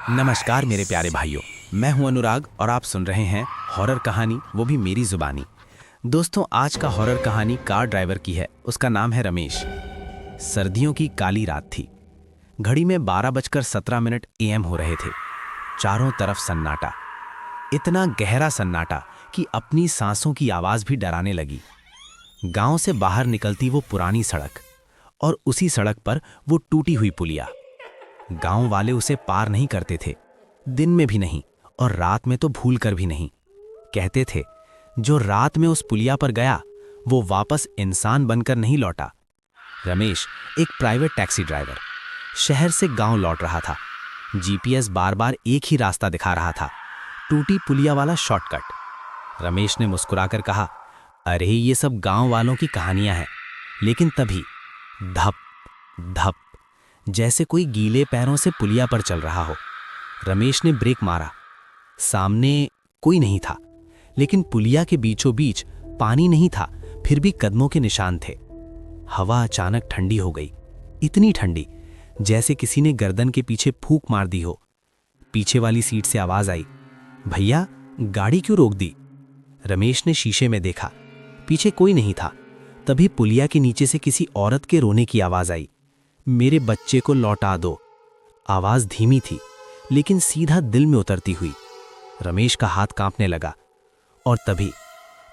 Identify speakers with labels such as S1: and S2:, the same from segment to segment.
S1: नमस्कार मेरे प्यारे भाइयों, मैं हूं अनुराग और आप सुन रहे हैं हॉरर कहानी, वो भी मेरी जुबानी। दोस्तों, आज का हॉरर कहानी कार ड्राइवर की है। उसका नाम है रमेश। सर्दियों की काली रात थी। घड़ी में 12:17 AM हो रहे थे। चारों तरफ सन्नाटा, इतना गहरा सन्नाटा कि अपनी सांसों की आवाज भी डराने लगी। गांव से बाहर निकलती वो पुरानी सड़क, और उसी सड़क पर वो टूटी हुई पुलिया। गांव वाले उसे पार नहीं करते थे, दिन में भी नहीं और रात में तो भूल कर भी नहीं। कहते थे, जो रात में उस पुलिया पर गया वो वापस इंसान बनकर नहीं लौटा। रमेश एक प्राइवेट टैक्सी ड्राइवर, शहर से गांव लौट रहा था। जीपीएस बार बार एक ही रास्ता दिखा रहा था, टूटी पुलिया वाला शॉर्टकट। रमेश ने मुस्कुराकर कहा, अरे ये सब गांव वालों की कहानियां हैं। लेकिन तभी धप धप, जैसे कोई गीले पैरों से पुलिया पर चल रहा हो। रमेश ने ब्रेक मारा। सामने कोई नहीं था, लेकिन पुलिया के बीचों बीच पानी नहीं था, फिर भी कदमों के निशान थे। हवा अचानक ठंडी हो गई, इतनी ठंडी जैसे किसी ने गर्दन के पीछे फूंक मार दी हो। पीछे वाली सीट से आवाज आई, भैया गाड़ी क्यों रोक दी? रमेश ने शीशे में देखा, पीछे कोई नहीं था। तभी पुलिया के नीचे से किसी औरत के रोने की आवाज आई, मेरे बच्चे को लौटा दो। आवाज धीमी थी, लेकिन सीधा दिल में उतरती हुई। रमेश का हाथ कांपने लगा, और तभी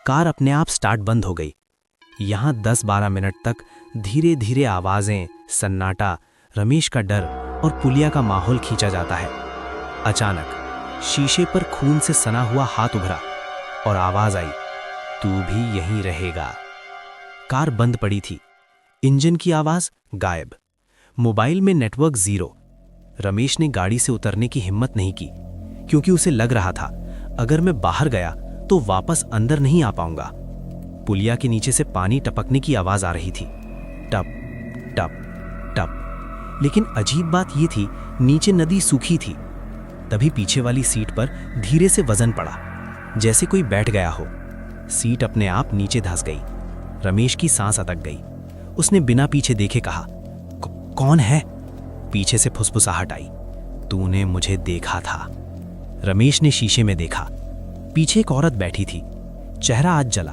S1: कार अपने आप स्टार्ट बंद हो गई। यहां 10-12 मिनट तक धीरे धीरे आवाजें, सन्नाटा, रमेश का डर और पुलिया का माहौल खींचा जाता है। अचानक शीशे पर खून से सना हुआ हाथ उभरा और आवाज आई, तू भी यहीं रहेगा। कार बंद पड़ी थी, इंजन की आवाज गायब, मोबाइल में नेटवर्क जीरो। रमेश ने गाड़ी से उतरने की हिम्मत नहीं की, क्योंकि उसे लग रहा था अगर मैं बाहर गया तो वापस अंदर नहीं आ पाऊंगा। पुलिया के नीचे से पानी टपकने की आवाज आ रही थी, टप टप टप। लेकिन अजीब बात यह थी, नीचे नदी सूखी थी। तभी पीछे वाली सीट पर धीरे से वजन पड़ा, जैसे कोई बैठ गया हो। सीट अपने आप नीचे धंस गई। रमेश की सांस अटक गई। उसने बिना पीछे देखे कहा, कौन है? पीछे से फुसफुसाहट आई, तूने मुझे देखा था। रमेश ने शीशे में देखा, पीछे एक औरत बैठी थी। चेहरा आज जला,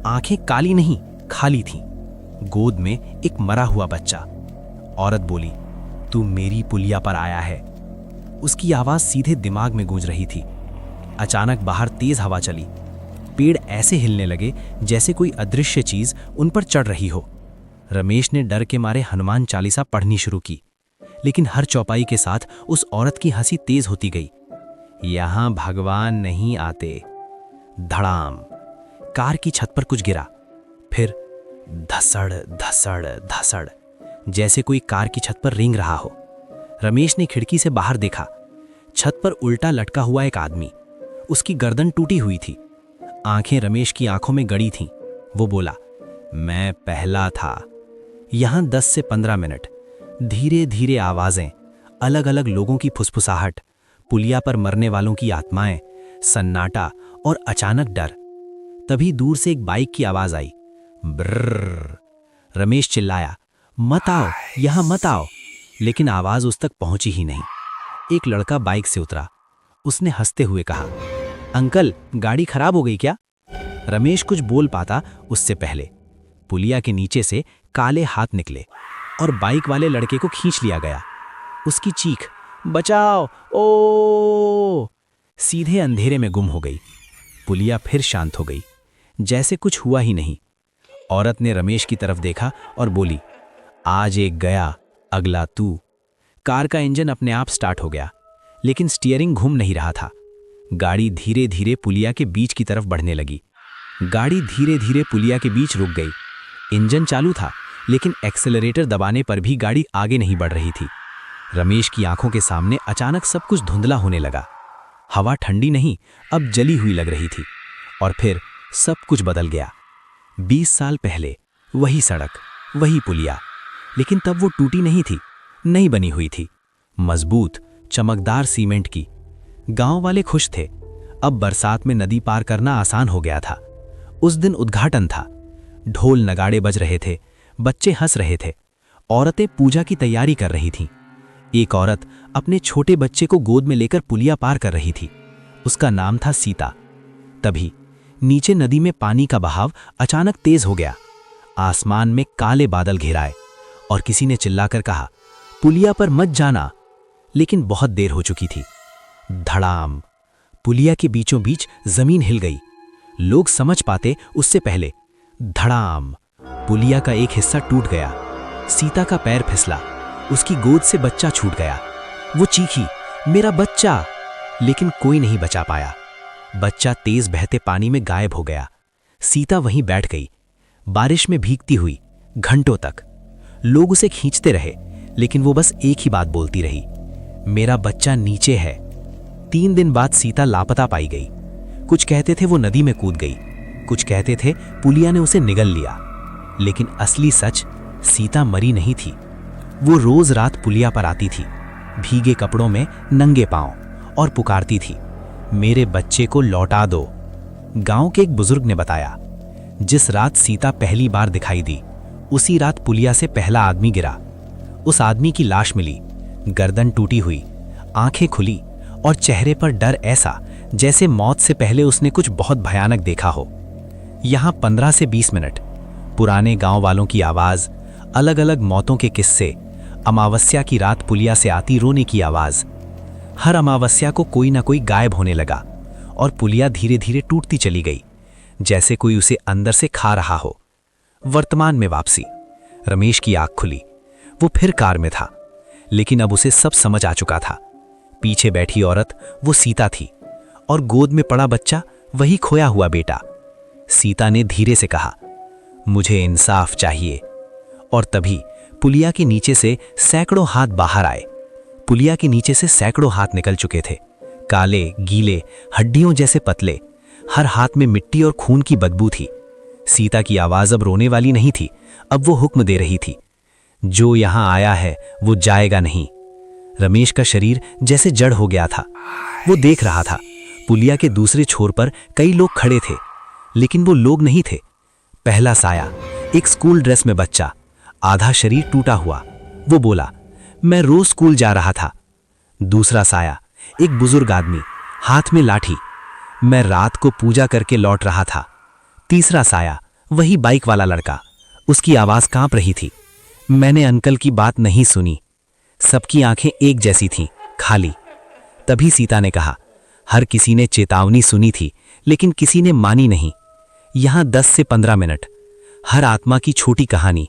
S1: आंखें काली नहीं खाली थीं। गोद में एक मरा हुआ बच्चा। औरत बोली, तू मेरी पुलिया पर आया है। उसकी आवाज सीधे दिमाग में गूंज रही थी। अचानक बाहर तेज हवा चली। पेड़ ऐसे हिलने लगे जैसे कोई अदृश्य चीज उन पर चढ़ रही हो। रमेश ने डर के मारे हनुमान चालीसा पढ़नी शुरू की, लेकिन हर चौपाई के साथ उस औरत की हंसी तेज होती गई। यहां भगवान नहीं आते। धड़ाम, कार की छत पर कुछ गिरा। फिर धसड़ धसड़ धसड़, जैसे कोई कार की छत पर रेंग रहा हो। रमेश ने खिड़की से बाहर देखा। छत पर उल्टा लटका हुआ एक आदमी, उसकी गर्दन टूटी हुई थी। आंखें रमेश की आंखों में गड़ी थीं। वो बोला, मैं पहला था। यहां 10 से 15 मिनट धीरे धीरे आवाजें, अलग अलग लोगों की फुसफुसाहट, पुलिया पर मरने वालों की आत्माएं, सन्नाटा और अचानक डर। तभी दूर से एक बाइक की आवाज आई, ब्रर। रमेश चिल्लाया, मत आओ, यहां मत आओ। लेकिन आवाज उस तक पहुंची ही नहीं। एक लड़का बाइक से उतरा। उसने हंसते हुए कहा, अंकल गाड़ी खराब हो गई क्या? रमेश कुछ बोल पाता उससे पहले पुलिया के नीचे से काले हाथ निकले और बाइक वाले लड़के को खींच लिया गया। उसकी चीख, बचाओ ओ, सीधे अंधेरे में गुम हो गई। पुलिया फिर शांत हो गई, जैसे कुछ हुआ ही नहीं। औरत ने रमेश की तरफ देखा और बोली, आज एक गया, अगला तू। कार का इंजन अपने आप स्टार्ट हो गया, लेकिन स्टीयरिंग घूम नहीं रहा था। गाड़ी धीरे धीरे पुलिया के बीच की तरफ बढ़ने लगी। गाड़ी धीरे धीरे पुलिया के बीच रुक गई। इंजन चालू था, लेकिन एक्सेलरेटर दबाने पर भी गाड़ी आगे नहीं बढ़ रही थी। रमेश की आंखों के सामने अचानक सब कुछ धुंधला होने लगा। हवा ठंडी नहीं, अब जली हुई लग रही थी। और फिर सब कुछ बदल गया। 20 साल पहले वही सड़क, वही पुलिया, लेकिन तब वो टूटी नहीं थी, नई बनी हुई थी, मजबूत, चमकदार सीमेंट की। गांव वाले खुश थे। अब बरसात में नदी पार करना आसान हो गया था। उस दिन उद्घाटन था। ढोल नगाड़े बज रहे थे, बच्चे हंस रहे थे, औरतें पूजा की तैयारी कर रही थीं। एक औरत अपने छोटे बच्चे को गोद में लेकर पुलिया पार कर रही थी। उसका नाम था सीता। तभी नीचे नदी में पानी का बहाव अचानक तेज हो गया। आसमान में काले बादल घिराए और किसी ने चिल्लाकर कहा, पुलिया पर मत जाना। लेकिन बहुत देर हो चुकी थी। धड़ाम! पुलिया के बीचों बीच जमीन हिल गई। लोग समझ पाते उससे पहले। धड़ाम! पुलिया का एक हिस्सा टूट गया। सीता का पैर फिसला। उसकी गोद से बच्चा छूट गया। वो चीखी, मेरा बच्चा! लेकिन कोई नहीं बचा पाया। बच्चा तेज बहते पानी में गायब हो गया। सीता वहीं बैठ गई, बारिश में भीगती हुई, घंटों तक। लोग उसे खींचते रहे, लेकिन वो बस एक ही बात बोलती रही, मेरा बच्चा नीचे है। 3 दिन बाद सीता लापता पाई गई। कुछ कहते थे वो नदी में कूद गई, कुछ कहते थे पुलिया ने उसे निगल लिया। लेकिन असली सच, सीता मरी नहीं थी। वो रोज रात पुलिया पर आती थी, भीगे कपड़ों में, नंगे पांव, और पुकारती थी, मेरे बच्चे को लौटा दो। गांव के एक बुजुर्ग ने बताया, जिस रात सीता पहली बार दिखाई दी, उसी रात पुलिया से पहला आदमी गिरा। उस आदमी की लाश मिली, गर्दन टूटी हुई, आंखें खुली और चेहरे पर डर ऐसा जैसे मौत से पहले उसने कुछ बहुत भयानक देखा हो। यहाँ 15 से 20 मिनट पुराने गांव वालों की आवाज, अलग अलग मौतों के किस्से, अमावस्या की रात पुलिया से आती रोने की आवाज। हर अमावस्या को कोई ना कोई गायब होने लगा और पुलिया धीरे धीरे टूटती चली गई, जैसे कोई उसे अंदर से खा रहा हो। वर्तमान में वापसी। रमेश की आंख खुली। वो फिर कार में था, लेकिन अब उसे सब समझ आ चुका था। पीछे बैठी औरत वो सीता थी और गोद में पड़ा बच्चा वही खोया हुआ बेटा। सीता ने धीरे से कहा, मुझे इंसाफ चाहिए। और तभी पुलिया के नीचे से सैकड़ों हाथ बाहर आए। पुलिया के नीचे से सैकड़ों हाथ निकल चुके थे, काले, गीले, हड्डियों जैसे पतले। हर हाथ में मिट्टी और खून की बदबू थी। सीता की आवाज अब रोने वाली नहीं थी, अब वो हुक्म दे रही थी, जो यहां आया है वो जाएगा नहीं। रमेश का शरीर जैसे जड़ हो गया था। वो देख रहा था, पुलिया के दूसरे छोर पर कई लोग खड़े थे, लेकिन वो लोग नहीं थे। पहला साया, एक स्कूल ड्रेस में बच्चा, आधा शरीर टूटा हुआ। वो बोला, मैं रोज स्कूल जा रहा था। दूसरा साया, एक बुजुर्ग आदमी, हाथ में लाठी, मैं रात को पूजा करके लौट रहा था। तीसरा साया, वही बाइक वाला लड़का, उसकी आवाज कांप रही थी, मैंने अंकल की बात नहीं सुनी। सबकी आंखें एक जैसी थीं, खाली। तभी सीता ने कहा, हर किसी ने चेतावनी सुनी थी, लेकिन किसी ने मानी नहीं। यहां 10 से 15 मिनट, हर आत्मा की छोटी कहानी,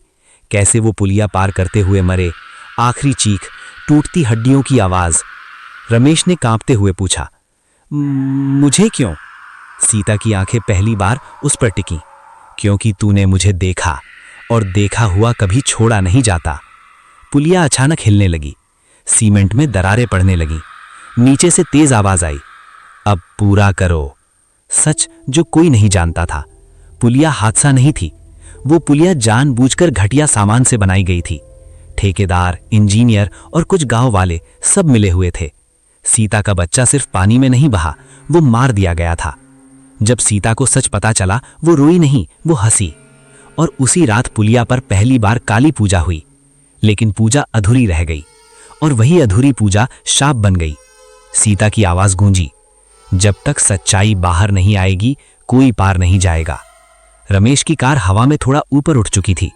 S1: कैसे वो पुलिया पार करते हुए मरे, आखिरी चीख, टूटती हड्डियों की आवाज। रमेश ने कांपते हुए पूछा, मुझे क्यों? सीता की आंखें पहली बार उस पर टिकी, क्योंकि तूने मुझे देखा, और देखा हुआ कभी छोड़ा नहीं जाता। पुलिया अचानक हिलने लगी, सीमेंट में दरारें पड़ने लगी। नीचे से तेज आवाज आई, अब पूरा करो। सच जो कोई नहीं जानता था, पुलिया हादसा नहीं थी। वो पुलिया जानबूझकर घटिया सामान से बनाई गई थी। ठेकेदार, इंजीनियर और कुछ गांव वाले सब मिले हुए थे। सीता का बच्चा सिर्फ पानी में नहीं बहा, वो मार दिया गया था। जब सीता को सच पता चला, वो रोई नहीं, वो हंसी। और उसी रात पुलिया पर पहली बार काली पूजा हुई। लेकिन पूजा अधूरी रह गई, और वही अधूरी पूजा शाप बन गई। सीता की आवाज गूंजी, जब तक सच्चाई बाहर नहीं आएगी, कोई पार नहीं जाएगा। रमेश की कार हवा में थोड़ा ऊपर उठ चुकी थी,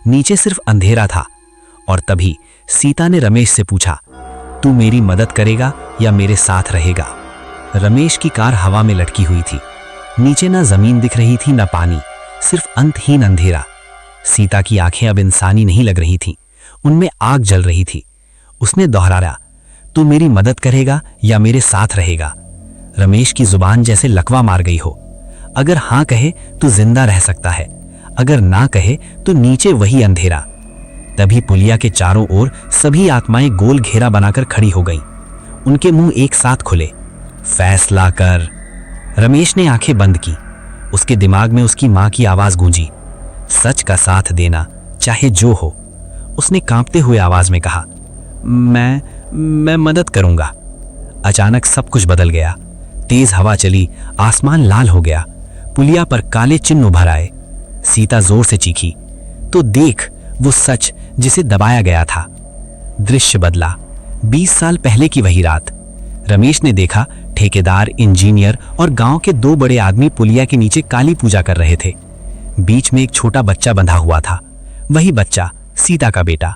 S1: नीचे सिर्फ अंधेरा था। और तभी सीता ने रमेश से पूछा, तू मेरी मदद करेगा या मेरे साथ रहेगा? रमेश की कार हवा में लटकी हुई थी, नीचे ना जमीन दिख रही थी, ना पानी, सिर्फ अंतहीन अंधेरा। सीता की आंखें अब इंसानी नहीं लग रही थीं, उनमें आग जल रही थी। उसने दोहराया, तू मेरी मदद करेगा या मेरे साथ रहेगा? रमेश की जुबान जैसे लकवा मार गई हो। अगर हां कहे तो जिंदा रह सकता है, अगर ना कहे तो नीचे वही अंधेरा। तभी पुलिया के चारों ओर सभी आत्माएं गोल घेरा बनाकर खड़ी हो गईं। उनके मुंह एक साथ खुले, फैसला कर। रमेश ने आंखें बंद की। उसके दिमाग में उसकी मां की आवाज गूंजी, सच का साथ देना, चाहे जो हो। उसने कांपते हुए आवाज में कहा, मैं मदद करूंगा। अचानक सब कुछ बदल गया। तेज हवा चली, आसमान लाल हो गया, पुलिया पर काले चिन्ह उभर आए। सीता जोर से चीखी, तो देख वो सच जिसे दबाया गया था। दृश्य बदला, 20 साल पहले की वही रात। रमेश ने देखा ठेकेदार, इंजीनियर और गांव के 2 बड़े आदमी पुलिया के नीचे काली पूजा कर रहे थे। बीच में एक छोटा बच्चा बंधा हुआ था। वही बच्चा, सीता का बेटा।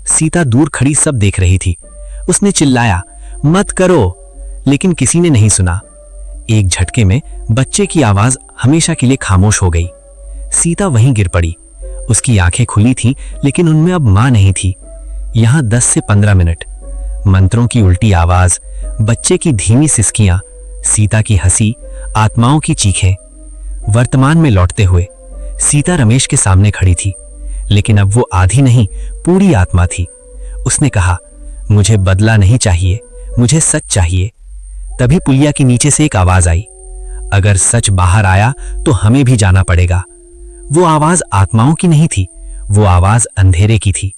S1: सीता दूर खड़ी सब देख रही थी। उसने चिल्लाया, मत करो, लेकिन किसी ने नहीं सुना। एक झटके में बच्चे की आवाज हमेशा के लिए खामोश हो गई। सीता वहीं गिर पड़ी। उसकी आंखें खुली थीं, लेकिन उनमें अब मां नहीं थी। यहां 10 से 15 मिनट, मंत्रों की उल्टी आवाज, बच्चे की धीमी सिसकियां, सीता की हंसी, आत्माओं की चीखें। वर्तमान में लौटते हुए सीता रमेश के सामने खड़ी थी, लेकिन अब वो आधी नहीं, पूरी आत्मा थी। उसने कहा, मुझे बदला नहीं चाहिए, मुझे सच चाहिए। तभी पुलिया के नीचे से एक आवाज आई, अगर सच बाहर आया तो हमें भी जाना पड़ेगा। वो आवाज आत्माओं की नहीं थी, वो आवाज अंधेरे की थी।